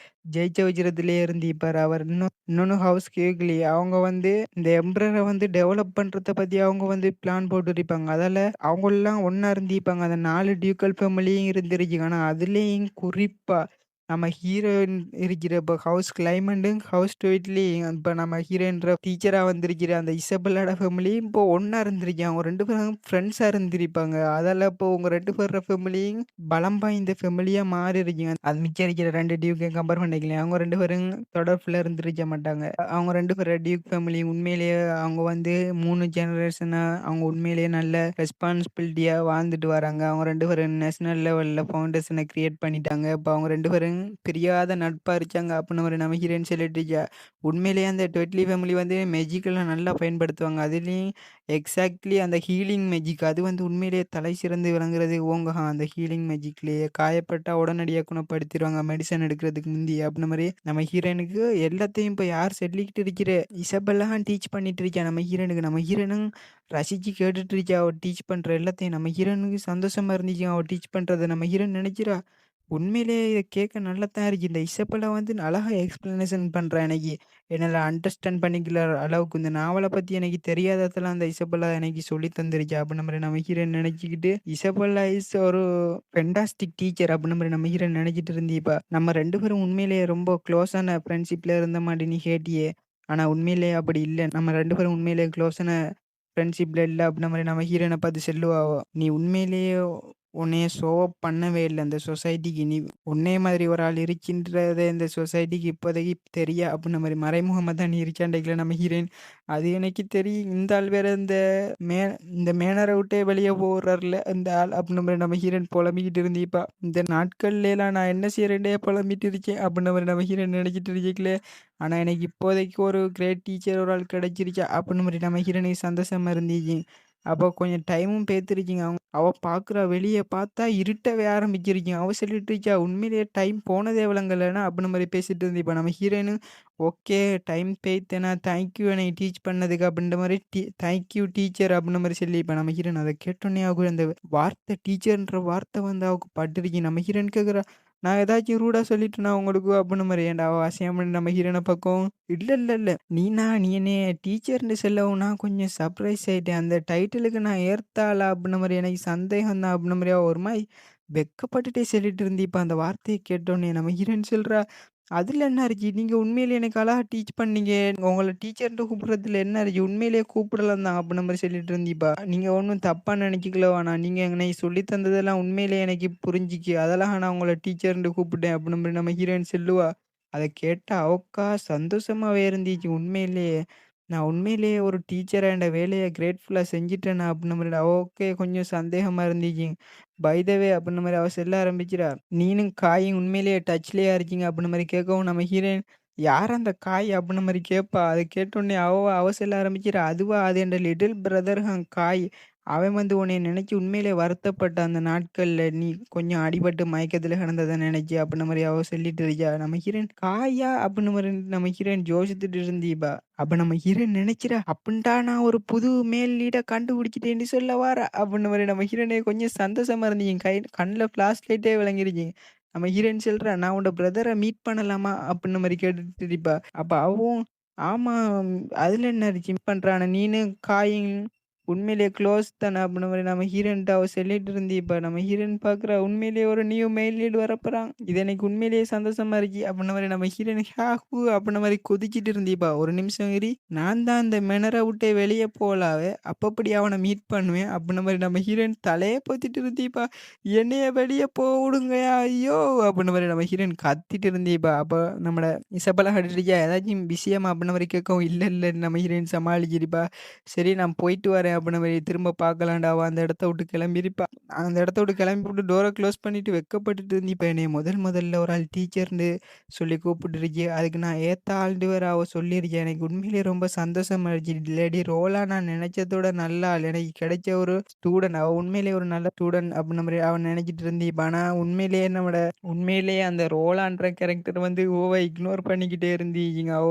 ஜெயிச்ச வச்சுறதுலயே இருந்திருப்பாரு அவர். இன்னொன்னு ஹவுஸ் கேக்லி. அவங்க வந்து இந்த எம்ப்ரர வந்து டெவலப் பண்றத பத்தி அவங்க வந்து பிளான் போட்டுருப்பாங்க. அதால அவங்கலாம் ஒண்ணா இருந்திருப்பாங்க. அந்த 4 டியூக்கல் ஃபேமிலியும் இருந்திருக்கு. ஆனா அதுலயும் குறிப்பா நம்ம ஹீரோயின் இருக்கிற இப்ப ஹவுஸ் கிளைமண்டும், ஹவுஸ் டுவிட்லயும் இப்ப நம்ம ஹீரோயின்ற டீச்சரா வந்திருக்கிற அந்த இசபெல்லாட ஃபேமிலியும் இப்போ ஒண்ணா இருந்திருக்காங்க. அவங்க 2 பேரும் ஃப்ரெண்ட்ஸா இருந்திருப்பாங்க. அதால இப்போ உங்க 2 பேரோட ஃபேமிலியும் பலம் வாய்ந்த ஃபேமிலியா மாறியிருக்கீங்க. அது மிச்சம் இருக்கிற 2 டியூக்கையும் கம்பேர் பண்ணிக்கலாம். அவங்க 2 பேரும் தொடர்புல இருந்திருக்க மாட்டாங்க. அவங்க 2 பேரும் டியூக் ஃபேமிலி உண்மையிலேயே அவங்க வந்து 3 ஜெனரேஷனா அவங்க உண்மையிலேயே நல்ல ரெஸ்பான்சிபிலிட்டியா வாழ்ந்துட்டு வராங்க. அவங்க 2 பேரும் நேஷனல் லெவல்ல ஃபவுண்டேஷன கிரியேட் பண்ணிட்டாங்க. இப்ப அவங்க 2 பேரும் ஹீரோயினும் பிரியாத நட்பா இருச்சாங்க அப்புட்ன மாரி நம்ம ஹீரோயின் சொல்லிட்டுருச்சா. உண்மையிலேயே அந்த டொட்லி ஃபேமிலி வந்து மேஜிக்கெல்லாம் நல்லா பயன்படுத்துவாங்க. அதுலயும் எக்ஸாக்ட்லி அந்த ஹீலிங் மேஜிக் அது வந்து உண்மையிலேயே தலை சிறந்து விளங்குறது அந்த ஹீலிங் மேஜிக்லேயே. காயப்பட்டா உடனடியா குணப்படுத்திருவாங்க மெடிசன் எடுக்கிறதுக்கு முந்தி அப்புட்ன மாரி நம்ம ஹீரோயினுக்கு எல்லாத்தையும் இப்ப யார் சொல்லிக்கிட்டு இருக்கிற இசபெல்லா டீச் பண்ணிட்டு இருக்கா நம்ம ஹீரோயினுக்கு. நம்ம ஹீரோயினும் ரசிச்சு கேட்டுட்டு இருக்கா. அவ டீச் பண்ற எல்லாத்தையும். நம்ம ஹீரோயினுக்கு சந்தோஷமா இருந்துச்சு அவ டீச் பண்றத. நம்ம ஹீரோயின் நினைக்கிறா, உண்மையிலேயே இத கேட்க நல்லாத்தான் இருக்கு. இந்த இசபெல்லா வந்து அழகா எக்ஸ்ப்ளனேஷன் பண்றா எனக்கு. என்னால அண்டர்ஸ்டாண்ட் பண்ணிக்கல அளவுக்கு இந்த நாவல பத்தி எனக்கு தெரியாததெல்லாம் அந்த இசபெல்லா எனக்கு சொல்லி தந்திருக்கா. அப்புட்ன மாரி நம்ம ஹீரோயின் நினைச்சுக்கிட்டு, இசபெல்லா இஸ் ஒரு ஃபென்டாஸ்டிக் டீச்சர் அப்புட்ன மாரி நம்ம ஹீரோயின் நினைச்சிட்டு இருந்திப்பா. நம்ம 2 பேரும் உண்மையிலேயே ரொம்ப க்ளோஸான ஃப்ரெண்ட்ஷிப்ல இருந்த மாரி நீ கேட்டியே. ஆனா உண்மையிலேயே அப்படி இல்ல. நம்ம 2 பேரும் உண்மையிலேயே க்ளோஸான ஃப்ரெண்ட்ஷிப்ல இல்ல அப்டின்ற மாரி நம்ம ஹீரோயின பார்த்து சொல்லுவா அவ. "நீ உண்மையிலேயே உன்னைய ஷோ அப் பண்ணவே இல்ல இந்த சொசைட்டிக்கு. நீ உன்னைய மாதிரி ஒரு ஆள் இருக்கின்றதே இந்த சொசைட்டிக்கு இப்போதைக்கு தெரியா" அப்டின்ற மாரி மறைமுகமா தான் நீ இருக்கான்டைக்குல நம்ம ஹீரோயின். அது எனக்கு தெரியும். இந்த ஆள் வேற மே இந்த மேனர விட்டே வெளிய போறார்ல இந்த ஆள் அப்டின்ற மாரி நம்ம ஹீரோயின் புலம்பிக்கிட்டு இருந்திப்பா. இந்த நாட்கள்லேலாம் நான் என்ன செய்றேன்னே புலம்பிட்டு இருக்கேன் அப்டின்ற மாரி நம்ம ஹீரோயின் நெனச்சிட்டு இருக்கீங்களே. ஆனா, எனக்கு இப்போதைக்கு ஒரு கிரேட் டீச்சர் ஒரு ஆள் கிடைச்சிருச்சா அப்புட்ன மாரி நம்ம ஹீரோயினுக்கு சந்தோஷமா இருந்துச்சு. அப்போ கொஞ்சம் டைமும் பேத்துருச்சுங்க. அவ பார்க்குறா வெளிய பார்த்தா இருட்டவே ஆரம்பிச்சிருச்சுங்க. அவ சொல்லிட்டு இருக்கா, "உண்மையிலேயே டைம் போனதே விளங்கலனா" அப்புட்ன மாரி பேசிட்டு இருந்திப்பா. நம்ம ஹீரோயினும், "ஓகே டைம் போயித்தேனா தேங்க் யூ என்னைய டீச் பண்ணதுக்கு" அப்டின்ற மாரி தேங்க் யூ டீச்சர் அப்புட்ன மாரி சொல்லிப்பா. நம்ம ஹீரோயின் அத கேட்டோனே அவக்கு அந்த வார்த்தை டீச்சர்ன்ற வார்த்தை வந்து அவக்கு பட்டுருச்சு. நம்ம ஹீரோயின் கேட்குறா, "நான் ஏதாச்சும் ரூடா சொல்லிட்டேனா உங்களுக்கு?" அப்புட்ன மாரி. ஏன்டா அவ அசிங்கம் பண்ணி நம்ம ஹீரோயின பக்கம், "இல்ல, இல்ல, இல்ல. நீ என்னைய டீச்சர்ன்னு சொல்லவும் நான் கொஞ்சம் சர்ப்ரைஸ் ஆயிட்டேன். அந்த டைட்டிலுக்கு நான் ஏர்த்த ஆளா?" அப்புட்ன மாரி. எனக்கு சந்தேகம் தான் அப்புட்ன மாரி. அவ ஒரு மாரி வெட்கப்பட்டுட்டே சொல்லிட்டு இருந்திப்பா அந்த வார்த்தைய கேட்டோனே. நம்ம ஹீரோயின் சொல்றா, "அதுல என்ன இருக்கு? நீங்க உண்மையிலேயே எனக்கு அழகா டீச் பண்ணீங்க. உங்கள டீச்சர்ன்ட்டு கூப்பிடுறதுல என்ன இருக்கு? உண்மையிலேயே கூப்பிடலாம் தான்" அப்புட்ன மாரி சொல்லிட்டு இருந்திப்பா. "நீங்க ஒண்ணும் தப்பா நெனைச்சுக்கல வேணாம். நீங்க என்னைய சொல்லி தந்ததெல்லாம் உண்மையிலேயே எனக்கு புரிஞ்சுச்சு. அதெல்லாம் நான் உங்கள டீச்சர்ன்ட்டு கூப்பிட்டேன்" அப்புட்ன மாரி நம்ம ஹீரோயின் சொல்லுவா. அத கேட்டா அவக்கா சந்தோஷமாவே இருந்துச்சு உண்மையிலேயே. நான் உண்மையிலேயே ஒரு டீச்சரா என் வேலைய கிரேட்ஃபுல்லா செஞ்சுட்டேனா அப்டின்ற மாரி அவளுக்கே கொஞ்சம் சந்தேகமா இருந்துச்சு. பை த வே அப்டின்ற மாரி அவ சொல்ல ஆரம்பிக்கிறா. நீனும் காயும் உண்மையிலேயே டச்லயா இருக்கீங்க அப்டின்ற மாரி கேட்கவும் நம்ம ஹீரோயின் யார் அந்த காய் அப்டின்ற மாரி கேட்பா. அத கேட்டோனே அவ சொல்ல ஆரம்பிக்கிறா. அதுவா அது என் லிட்டில் பிரதர் காய். அவன் வந்து உன்னைய நினைச்சு உண்மையிலேயே வருத்தப்பட்டான் அந்த நாட்கள்ல. நீ கொஞ்சம் அடிபட்டு மயக்கத்துல கிடந்தத நினைச்சு அப்டின்ற மாரி அவ சொல்லிட்டு இருக்கா. நம்ம ஹீரோயின் காயா? அப்டின்ற மாரி நம்ம ஹீரோயின் யோசித்துட்டு இருந்தீப்பா. அப்ப நம்ம ஹீரோயின் நினைக்கிறா, "அப்புட்ன்டா நான் ஒரு புது மேல் லீட கண்டுபிடிச்சுட்டேன்னு சொல்ல வாரா?" அப்டின்ற மாரி நம்ம ஹீரோயினுக்கு கொஞ்சம் சந்தோஷமா இருந்துச்சு. கண்ல ஃபிளாஷ் லைட்டே விளங்கிருச்சு. நம்ம ஹீரோயின் சொல்றா, "நான் உன்னோட பிரதர மீட் பண்ணலாமா?" அப்டின்ற மாரி கேட்டுட்டு இருப்பா. அப்ப அவவும், "ஆமா, அதுல என்ன இருக்கு? மீட் பண்றானே நீனும் காயும் உண்மையிலேயே க்ளோஸ் தானே" அப்டின்ற மாரி நம்ம ஹீரோயின்ட்ட அவ சொல்லிட்டு இருந்தீப்பா. நம்ம ஹீரோயின் பார்க்குறா, உண்மையிலேயே ஒரு நியூ மெயில் லீட் வரப்போறான். இது எனக்கு உண்மையிலேயே சந்தோஷமா இருக்கு அப்டின்ற மாரி நம்ம ஹீரோயின் ஹா ஹூ அப்டின்ற மாரி கொதிச்சிட்டு இருந்தீப்பா. ஒரு நிமிஷம் இரு, நான் தான் இந்த மெனர விட்டே வெளிய போலாவே. அப்ப எப்படி அவன மீட் பண்ணுவேன் அப்டின்ற மாரி நம்ம ஹீரோயின் தலைய பொத்திட்டு இருந்தீப்பா. "என்னைய வெளிய விடுங்கயா ஐயோ!" அப்டின்ற மாரி நம்ம ஹீரோயின் கத்திட்டு இருந்தீப்பா. அப்ப நம்மட இசபெல்லா கேட்டுருச்சா, "ஏதாச்சும் விஷயமா?" அப்டின்ற மாரி கேட்கவும், "இல்ல இல்லன்னு" நம்ம ஹீரோயின் சமாளிச்சிருப்பா. "சரி நான் போயிட்டு வரேன்" அப்டின்ற மாரி திரும்ப பார்க்கலான்டா அவ அந்த இடத்த விட்டு கிளம்பிருப்பா. அந்த இடத்த விட்டு கிளம்பிவிட்டு டோர க்ளோஸ் பண்ணிட்டு வெட்கப்பட்டுட்டு இருந்தீப்பா. என்னைய முதல்ல ஒரு ஆள் டீச்சர்ன்னு சொல்லி கூப்பிட்டுருக்கே. அதுக்கு நான் ஏத்த ஆள்ன்னு வேற அவ சொல்லியிருக்கா. எனக்கு உண்மையிலேயே ரொம்ப சந்தோஷமாயிடுச்சு. லேடி ரோலா நான் நினைச்சதோட நல்ல ஆள். எனக்கு கிடைச்ச ஒரு ஸ்டூடண்ட். அவ உண்மையிலேயே ஒரு நல்ல ஸ்டூடண்ட் அப்டின்ற மாரி அவ நினைச்சிட்டு இருந்தீப்பா. ஆனா உண்மையிலேயே அந்த ரோலான்ற கேரக்டர் வந்து ஓவ இக்னோர் பண்ணிக்கிட்டே இருந்தீங்க அவ.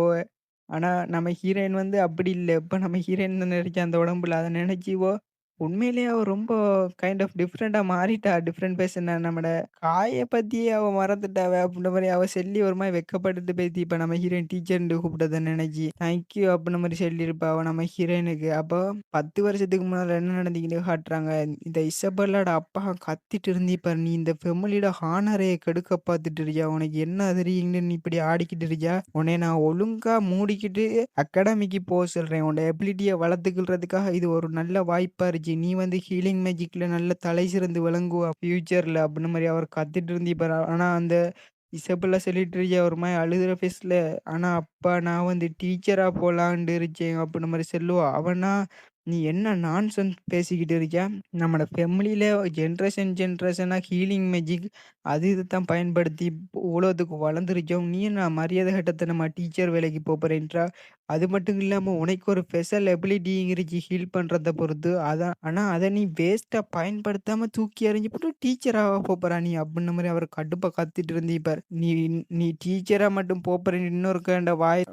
ஆனா, நம்ம ஹீரோயின் வந்து அப்படி இல்ல. இப்ப நம்ம ஹீரோயின் நடிச்ச அந்த உடம்புல அத நினைச்சு உண்மையிலேயே அவ ரொம்ப கைண்ட் ஆஃப் டிஃபரெண்ட்டா மாறிட்டா. டிஃபரெண்ட் பெர்சனா நம்மட காய பத்தியே அவ மறந்துட்டாவே அப்படின்ற மாரி அவ சொல்லி ஒரு மாரி வெட்கப்பட்டுட்டு போயிட்டு இப்ப நம்ம ஹீரோயின் டீச்சர்ன்னு கூப்பிட்டத நினைச்சு, தேங்க் யூ அப்படின்ற மாரி சொல்லியிருப்பா அவ நம்ம ஹீரோயினுக்கு. அப்போ 10 வருஷத்துக்கு முன்னால என்ன நடந்துச்சுன்னு காட்டுறாங்க. இந்த இசபெல்லாட அப்பா கத்திட்டு இருந்திருப்பாரு. "நீ இந்த ஃபெமிலியோட ஹானரே கெடுக்க பார்த்துட்டு இருக்கியா? உனக்கு என்ன தெரியும்ன்னு நீ இப்படி ஆடிக்கிட்டு இருக்கியா? உன்னைய நான் ஒழுங்கா மூடிக்கிட்டு அகாடமிக்கு சொல்றேன். உன்னோட எபிலிட்டிய வளர்த்துக்கிறதுக்காக இது ஒரு நல்ல வாய்ப்பா இருந்துச்சு. நீ வந்து ஹீலிங் மேஜிக்ல நல்ல தலை சிறந்து விளங்குவ ஃபியூச்சர்ல" அப்டின்ற மாரி அவர் கத்திட்டு இருந்திருப்பாரு. ஆனா அந்த இசபெல்லா சொல்லிட்டு இருக்கா ஒரு மாரி அழுகுற ஃபேஸ்ல. "ஆனா அப்பா நான் வந்து டீச்சரா போலான்ட்டு இருக்கேன்" அப்டின்ற மாரி சொல்லுவா. அவனா நீ என்ன நான்சென்ஸ் பேசிக்கிட்டு இருக்கியா? நம்மட ஃபேமிலில ஜெனரேஷனா ஹீலிங் மேஜிக் அது இது தான் பயன்படுத்தி இவ்வளோத்துக்கு வளர்ந்துருக்கோம். நீ என்ன மரியாதை கெட்டத்தனமா டீச்சர் வேலைக்கு போறேன்றா? அது மட்டும் இல்லாம உனக்கு ஒரு ஸ்பெஷல் எபிலிட்டி இருக்கு ஹீல் பண்றத பொறுத்து. ஆனா அத நீ வேஸ்ட்டா பயன்படுத்தாம தூக்கி எறிஞ்சுப்புட்டு டீச்சர் ஆக போறா நீ அப்டின்ன மாரி அவர் கடுப்பா கத்திட்டு இருந்தீப்பாரு. நீ நீ டீச்சரா மட்டும் போறேன்னு இன்னொருக்கா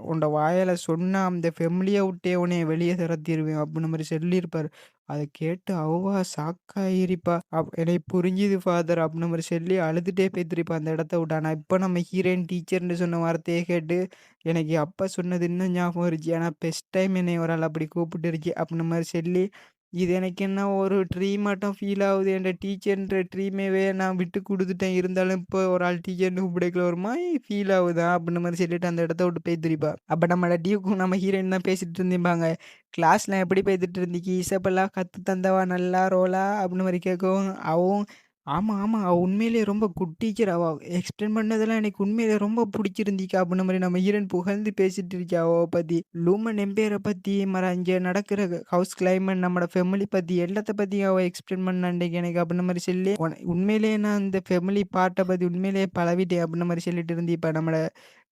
உன்ட வாயால சொன்னா அந்த ஃபேமிலிய விட்டே உன்னைய வெளிய துரத்திருவேன் அப்டின்ன மாரி சொல்லியிருப்பாரு. அத கேட்டு அவ ஷாக்காயிருப்பா. "எனக்கு புரிஞ்சுது ஃபாதர்" அப்டின்ன மாரி சொல்லி அழுதுட்டே போயிருப்பா அந்த இடத்த விட்டு. ஆனா இப்ப நம்ம ஹீரோயின் டீச்சர்ன்னு சொன்ன வார்த்தைய கேட்டு எனக்கு அப்பா சொன்னது இன்னும் ஞாபகம் இருந்துச்சு. ஆனா ஃபர்ஸ்ட் டைம் என்னைய ஒரு ஆள் அப்படி கூப்பிட்டுருச்சு அப்டின்ன மாரி சொல்லி, இது எனக்கு என்ன ஒரு ட்ரீமாட்டம் ஃபீல் ஆகுது. என்ட டீச்சர்ன்ற ட்ரீமவே நான் விட்டு குடுத்துட்டேன். இருந்தாலும் இப்போ ஒரு ஆள் டீச்சர்ன்னு கூப்பிடக்கல ஒரு மாரி ஃபீல் ஆகுதா அப்டின்ன மாரி சொல்லிட்டு அந்த இடத்த விட்டு போயிருப்பா. அப்ப நம்மள டியூக்கும் நம்ம ஹீரோயின் தான் பேசிட்டு இருந்திருப்பாங்க. கிளாஸ்லாம் எப்படி போய்த்துட்டு இருந்துச்சு? இசப்பெல்லாம் கத்து தந்தவா நல்லா ரோலா? அப்டின்னு மாரி கேட்கவும், அவவும் ஆமா, ஆமா. அவ உண்மையிலேயே ரொம்ப குட் டீச்சர். அவ எக்ஸ்பிளைன் பண்ணதெல்லாம் எனக்கு உண்மையிலேயே ரொம்ப புடிச்சிருந்துச்சு. அப்டின்ன மாரி நம்ம ஹீரோயின் புகழ்ந்து பேசிட்டு இருக்கா அவ பத்தி. லூமன் எம்பையர பத்தி, அங்க நடக்கிற ஹவுஸ் கிளைமேட், நம்மோட ஃபேமிலி பத்தி எல்லாத்த பத்தியும் அவ எக்ஸ்பிளைன் பண்ணா அன்னைக்கு எனக்கு அப்டின்ன மாரி சொல்லி, உண்மையிலேயே நான் இந்த ஃபேமிலி பார்ட்ட பத்தி உண்மையிலேயே பழவிட்டேன் அப்டின்ன மாரி சொல்லிட்டு இருந்திருப்பா. நம்மள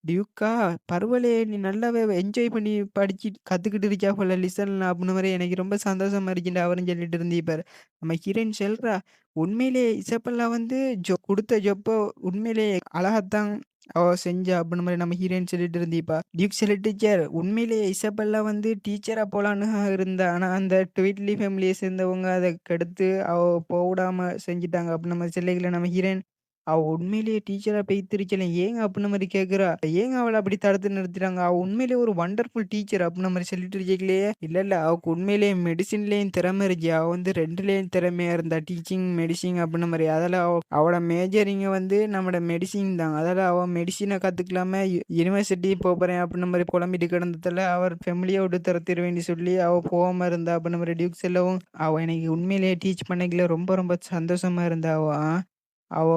டியூக்கா பரவாயில்லையே! நீ நல்லாவே என்ஜாய் பண்ணி படிச்சு கத்துக்கிட்டு இருக்கியா போல லிசன்லாம் அப்டின்ன மாரி எனக்கு ரொம்ப சந்தோஷமா இருக்குன்டு அவரும் சொல்லிட்டு இருந்திருப்பாரு. நம்ம ஹீரோயின் சொல்றா, உண்மையிலேயே இசபெல்லா வந்து குடுத்த ஜொப்ப உண்மையிலேயே அழகாத்தான் அவ செஞ்சா அப்டின்ன மாரி நம்ம ஹீரோயின் சொல்லிட்டு இருந்திருப்பா. டியூக் சொல்லிட்டு டீச்சர் உண்மையிலேயே இசபெல்லா வந்து டீச்சரா போலான்னு இருந்தா. ஆனா அந்த ட்வீட்லி ஃபேமிலிய சேர்ந்தவங்க அத கெடுத்து அவ போவிடாம செஞ்சுட்டாங்க அப்டின்ன மாரி சொல்லிக்கல நம்ம ஹீரோயின் அவ உண்மையிலேயே டீச்சரா போய்த்திருக்கல. ஏங்க அப்டின்ன மாரி கேட்கிறா. ஏங்க அவள அப்படி தடுத்து நிறுத்துறாங்க? அவ உண்மையிலேயே ஒரு வண்டர்ஃபுல் டீச்சர் அப்டின்ன மாரி சொல்லிட்டு இருக்கீங்களே. இல்ல அவக்கு உண்மையிலேயே மெடிசின்லயும் திறமை இருக்கு. அவ வந்து 2லயும் திறமையா இருந்தா. டீச்சிங், மெடிசின் அப்டின்ன மாரி. அதுல அவளோட மேஜரிங்க வந்து நம்மோட மெடிசின் தான். அதால அவ மெடிசின கத்துக்கலாம யுனிவர்சிட்டி போறேன் அப்டின்ன மாரி புலம்பிட்டு கிடந்ததுல அவர் ஃபேமிலிய விட்டு துரத்திருவேன்னு சொல்லி அவ போகாம இருந்தா அப்டின்ன மாரி டியூக் சொல்லவும், அவ எனக்கு உண்மையிலேயே டீச் பண்ணைக்குள்ள ரொம்ப ரொம்ப சந்தோஷமா இருந்தா அவ. அவ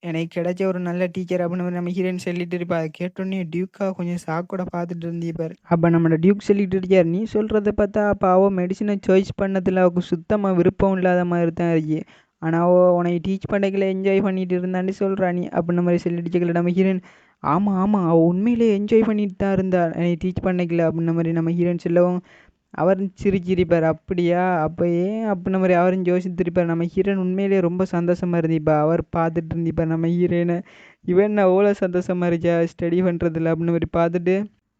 எனக்கு கிடைச்ச ஒரு நல்ல டீச்சர் அப்படின்னு நம்ம ஹீரோயின் சொல்லிட்டு இருப்பா. அதை கேட்டோன்னே டியூக்கா கொஞ்சம் ஷாக்கோட பார்த்துட்டு இருந்திருப்பாரு. அப்போ நம்மளோட டியூக் சொல்லிட்டு இருக்கார், நீ சொல்கிறத பார்த்தா அப்போ அவள் மெடிசனை சாய்ஸ் பண்ணதில் அவளுக்கு சுத்தமாக விருப்பம் இல்லாத மாதிரி தான் இருக்கு. ஆனால் அவள் உனக்கு டீச் பண்ணைகளை என்ஜாய் பண்ணிட்டு இருந்தான்னு சொல்கிறா நீ அப்படின்ன மாதிரி சொல்லிட்டு நம்ம ஹீரோயின் ஆமாம் ஆமாம் அவள் உண்மையிலேயே என்ஜாய் பண்ணிட்டு தான் இருந்தா என்னை டீச் பண்ணைக்கல அப்படின்ன மாதிரி நம்ம ஹீரோயின் சொல்லவும் அவர் சிரிச்சிருப்பார். அப்படியா? அப்ப ஏன் அப்டின்ன மாரி அவரும் யோசித்திருப்பார். நம்ம ஹீரோயின் உண்மையிலேயே ரொம்ப சந்தோஷமா இருந்திருப்பா. அவர் பார்த்துட்டு இருந்திருப்பார் நம்ம ஹீரோயின. இவன் என்ன அவ்வளோ சந்தோஷமா இருக்கா ஸ்டடி பண்றதுல அப்டின்ன மாரி பார்த்துட்டு,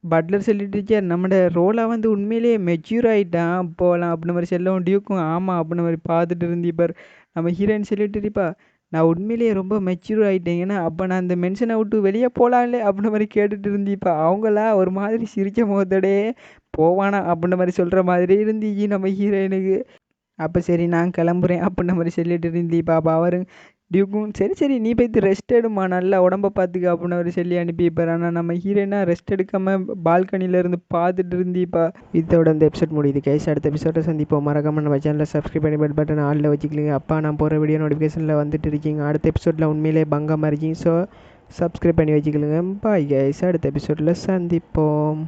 பட்லர் சொல்லிட்டு இருக்கார், நம்மட ரோலா வந்து உண்மையிலேயே மெச்சூர் ஆயிட்டான் போலாம் அப்டின்ன மாரி சொல்லவும் டியூக்கும் ஆமா அப்டின்ன மாரி பார்த்துட்டு இருந்திருப்பார். நம்ம ஹீரோயின் சொல்லிட்டு இருப்பா, நான் உண்மையிலேயே ரொம்ப மெச்சூர் ஆயிட்டேன். ஏன்னா அப்ப நான் அந்த மென்ஷனை விட்டு வெளியே போலாம்ல அப்டின்ன மாரி கேட்டுட்டு இருந்திருப்பா. அவங்கலாம் ஒரு மாதிரி சிரிச்ச முகத்தோடயே போவானா அப்டின்ன மாரி சொல்ற மாதிரி இருந்துச்சு நம்ம ஹீரோயினுக்கு. அப்ப சரி நான் கிளம்புறேன் அப்டின்ன மாரி சொல்லிட்டு இருந்திருப்பா. அப்ப அவரும் டியூக்கும் சரி சரி நீ போய்த்து ரெஸ்ட் எடும்மா நல்லா உடம்ப பார்த்துக்க அப்டின்ன மாரி சொல்லி அனுப்பியிருப்பாரு. ஆனா நம்ம ஹீரோயினா ரெஸ்ட் எடுக்காம பால்கனில இருந்து பார்த்துட்டு இருந்திருப்பா. இதோட இந்த எபிசோட் முடியுது கைஸ். அடுத்த எபிசோட சந்திப்போம். மறக்காம நம்ம சேனலை சப்ஸ்கிரைப் பண்ணி பெல் பட்டன் ஆல்ல வச்சுக்கலிங்க. அப்பா நான் போகிற வீடியோ நோட்டிஃபிகேஷனில் வந்துட்டு இருக்கீங்க. அடுத்த எபிசோடில் உண்மையிலே பங்கமாக இருக்கீங்க. ஸோ சப்ஸ்கிரைப் பண்ணி வச்சுக்கலுங்க. Bye guys. அடுத்த எபிசோடில் சந்திப்போம்.